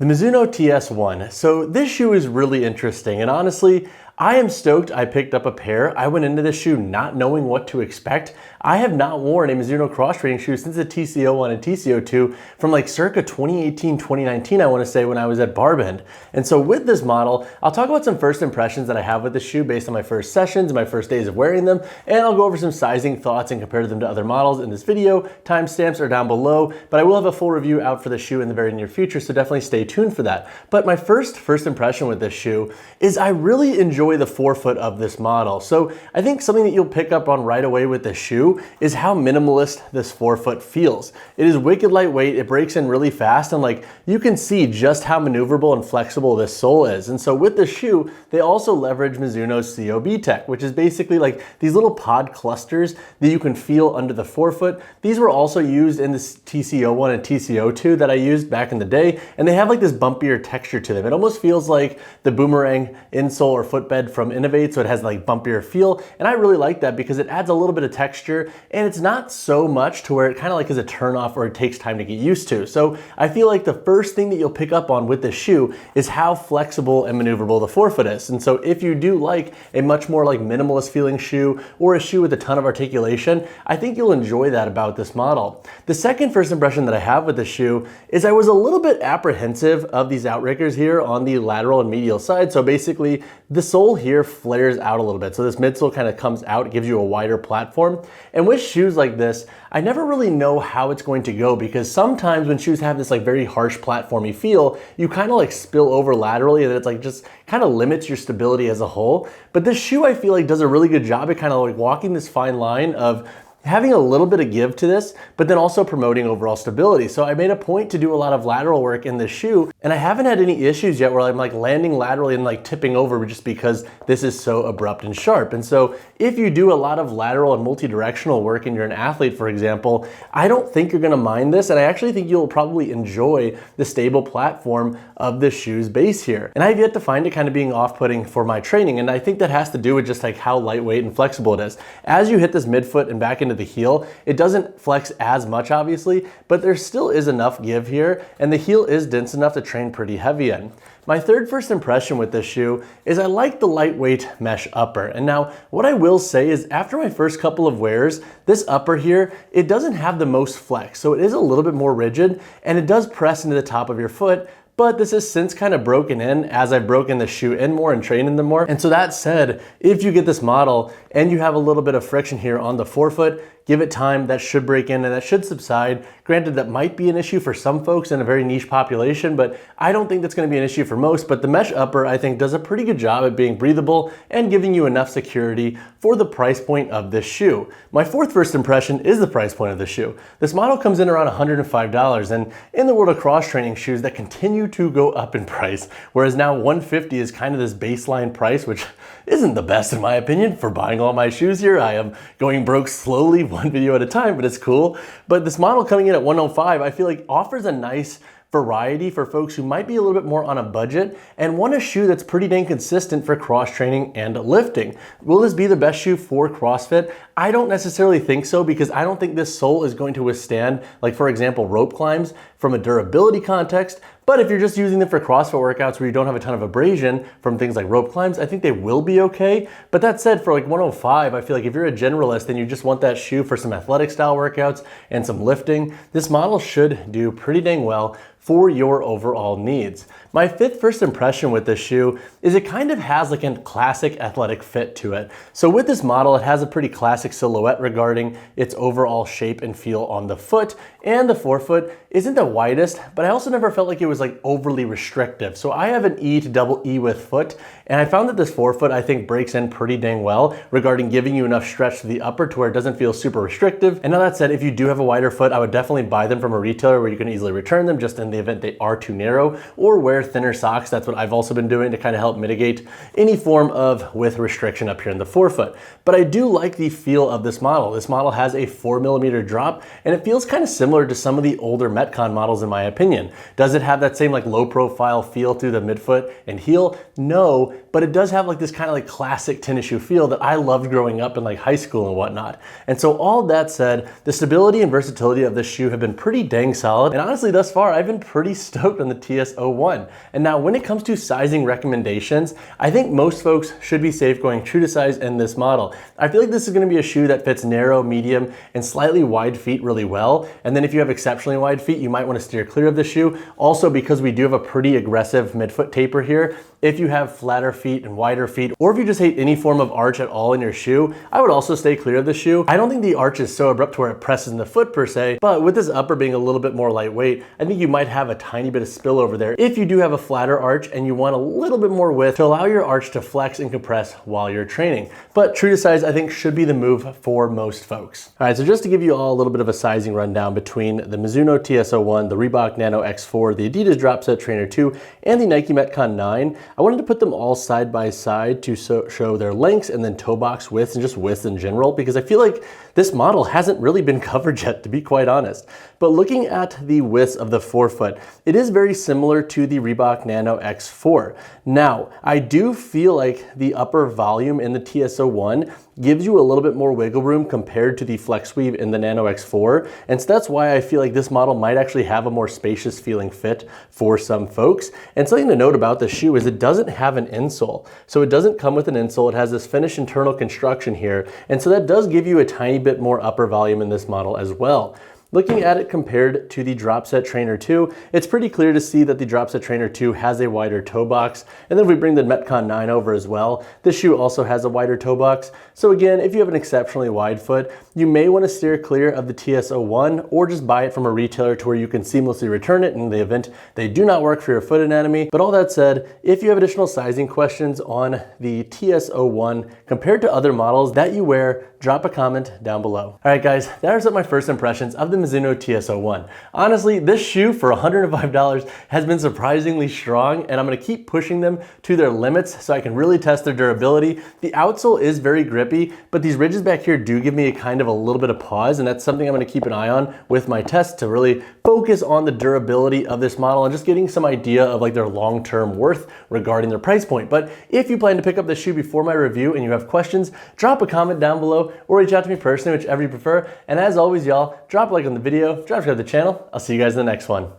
The Mizuno TS-01. So this shoe is really interesting, and honestly, I am stoked I picked up a pair. I went into this shoe not knowing what to expect. I have not worn a Mizuno cross-training shoe since the TS-01 and TS-02 from like circa 2018, 2019, I want to say, when I was at Barbend. And so with this model, I'll talk about some first impressions that I have with the shoe based on my first sessions, my first days of wearing them, and I'll go over some sizing thoughts and compare them to other models in this video. Timestamps are down below, but I will have a full review out for the shoe in the very near future, so definitely stay tuned for that. But my first impression with this shoe is I really enjoy the forefoot of this model. So I think something that you'll pick up on right away with this shoe is how minimalist this forefoot feels. It is wicked lightweight, it breaks in really fast, and like you can see just how maneuverable and flexible this sole is. And so with this shoe, they also leverage Mizuno's COB tech, which is basically like these little pod clusters that you can feel under the forefoot. These were also used in the TS-01 and TS-02 that I used back in the day, and they have like this bumpier texture to them. It almost feels like the Boomerang insole or footbed from Innovate, so it has like bumpier feel, and I really like that because it adds a little bit of texture, and it's not so much to where it kind of like is a turnoff or it takes time to get used to. So I feel like the first thing that you'll pick up on with this shoe is how flexible and maneuverable the forefoot is. And so if you do like a much more like minimalist feeling shoe or a shoe with a ton of articulation, I think you'll enjoy that about this model. The second first impression that I have with the shoe is I was a little bit apprehensive of these outriggers here on the lateral and medial side. So basically the sole here flares out a little bit. So this midsole kind of comes out, gives you a wider platform. And with shoes like this, I never really know how it's going to go, because sometimes when shoes have this like very harsh platformy feel, you kind of like spill over laterally, and it's like just kind of limits your stability as a whole. But this shoe I feel like does a really good job at kind of like walking this fine line of having a little bit of give to this, but then also promoting overall stability. So I made a point to do a lot of lateral work in this shoe, and I haven't had any issues yet where I'm like landing laterally and like tipping over just because this is so abrupt and sharp. And so if you do a lot of lateral and multi-directional work and you're an athlete, for example, I don't think you're gonna mind this, and I actually think you'll probably enjoy the stable platform of the shoe's base here. And I've yet to find it kind of being off-putting for my training, and I think that has to do with just like how lightweight and flexible it is. As you hit this midfoot and back into the heel, it doesn't flex as much obviously, but there still is enough give here, and the heel is dense enough to train pretty heavy in. My third first impression with this shoe is I like the lightweight mesh upper. And now what I will say is after my first couple of wears, this upper here, it doesn't have the most flex. So it is a little bit more rigid, and it does press into the top of your foot, but this has since kind of broken in as I've broken the shoe in more and trained in them more. And so that said, if you get this model and you have a little bit of friction here on the forefoot, give it time, that should break in and that should subside. Granted, that might be an issue for some folks in a very niche population, but I don't think that's gonna be an issue for most. But the mesh upper, I think, does a pretty good job at being breathable and giving you enough security for the price point of this shoe. My fourth first impression is the price point of the shoe. This model comes in around $105, and in the world of cross-training shoes, that continue to go up in price, whereas now $150 is kind of this baseline price, which isn't the best in my opinion for buying all my shoes here. I am going broke slowly, one video at a time, but it's cool. But this model coming in at $105, I feel like offers a nice variety for folks who might be a little bit more on a budget and want a shoe that's pretty dang consistent for cross training and lifting. Will this be the best shoe for CrossFit? I don't necessarily think so, because I don't think this sole is going to withstand, like for example, rope climbs from a durability context. But if you're just using them for CrossFit workouts where you don't have a ton of abrasion from things like rope climbs, I think they will be okay. But that said, for like $105, I feel like if you're a generalist and you just want that shoe for some athletic style workouts and some lifting, this model should do pretty dang well for your overall needs. My fifth first impression with this shoe is it kind of has like a classic athletic fit to it. So with this model, it has a pretty classic silhouette regarding its overall shape and feel on the foot, and the forefoot isn't the widest, but I also never felt like it was like overly restrictive. So I have an E to double E width foot, and I found that this forefoot I think breaks in pretty dang well regarding giving you enough stretch to the upper to where it doesn't feel super restrictive. And now that said, if you do have a wider foot, I would definitely buy them from a retailer where you can easily return them just in the event they are too narrow, or wear thinner socks. That's what I've also been doing to kind of help mitigate any form of width restriction up here in the forefoot. But I do like the feel of this model. This model has a 4mm drop, and it feels kind of similar to some of the older Metcon models in my opinion. Does it have that same like low profile feel through the midfoot and heel? No, but it does have like this kind of like classic tennis shoe feel that I loved growing up in like high school and whatnot. And so all that said, the stability and versatility of this shoe have been pretty dang solid, and honestly thus far I've been pretty stoked on the TS-01. And now when it comes to sizing recommendations, I think most folks should be safe going true to size in this model. I feel like this is going to be a shoe that fits narrow, medium, and slightly wide feet really well. And then if you have exceptionally wide feet, you might want to steer clear of the shoe. Also, because we do have a pretty aggressive midfoot taper here, if you have flatter feet and wider feet, or if you just hate any form of arch at all in your shoe, I would also stay clear of the shoe. I don't think the arch is so abrupt to where it presses in the foot per se, but with this upper being a little bit more lightweight, I think you might have a tiny bit of spillover there if you do have a flatter arch and you want a little bit more width to allow your arch to flex and compress while you're training. But true to size, I think, should be the move for most folks. All right, so just to give you all a little bit of a sizing rundown between the Mizuno TS-01, the Reebok Nano X4, the Adidas Dropset Trainer 2, and the Nike Metcon 9, I wanted to put them all side by side to show their lengths and then toe box widths and just widths in general, because I feel like this model hasn't really been covered yet, to be quite honest. But looking at the widths of the forefoot, it is very similar to the Reebok Nano X4. Now, I do feel like the upper volume in the TS-01 gives you a little bit more wiggle room compared to the flex weave in the Nano X4. And so that's why I feel like this model might actually have a more spacious feeling fit for some folks. And something to note about the shoe is it doesn't have an insole. So it doesn't come with an insole. It has this finished internal construction here. And so that does give you a tiny bit more upper volume in this model as well. Looking at it compared to the Dropset Trainer 2, it's pretty clear to see that the Dropset Trainer 2 has a wider toe box. And then if we bring the Metcon 9 over as well, this shoe also has a wider toe box. So again, if you have an exceptionally wide foot, you may want to steer clear of the TS-01 or just buy it from a retailer to where you can seamlessly return it in the event they do not work for your foot anatomy. But all that said, if you have additional sizing questions on the TS-01 compared to other models that you wear, drop a comment down below. All right, guys, that are my first impressions of the Mizuno TS-01. Honestly, this shoe for $105 has been surprisingly strong, and I'm gonna keep pushing them to their limits so I can really test their durability. The outsole is very grippy, but these ridges back here do give me a kind of a little bit of pause, and that's something I'm gonna keep an eye on with my tests to really focus on the durability of this model and just getting some idea of like their long-term worth regarding their price point. But if you plan to pick up this shoe before my review and you have questions, drop a comment down below or reach out to me personally, whichever you prefer. And as always, y'all, drop a like on the video, subscribe to the channel. I'll see you guys in the next one.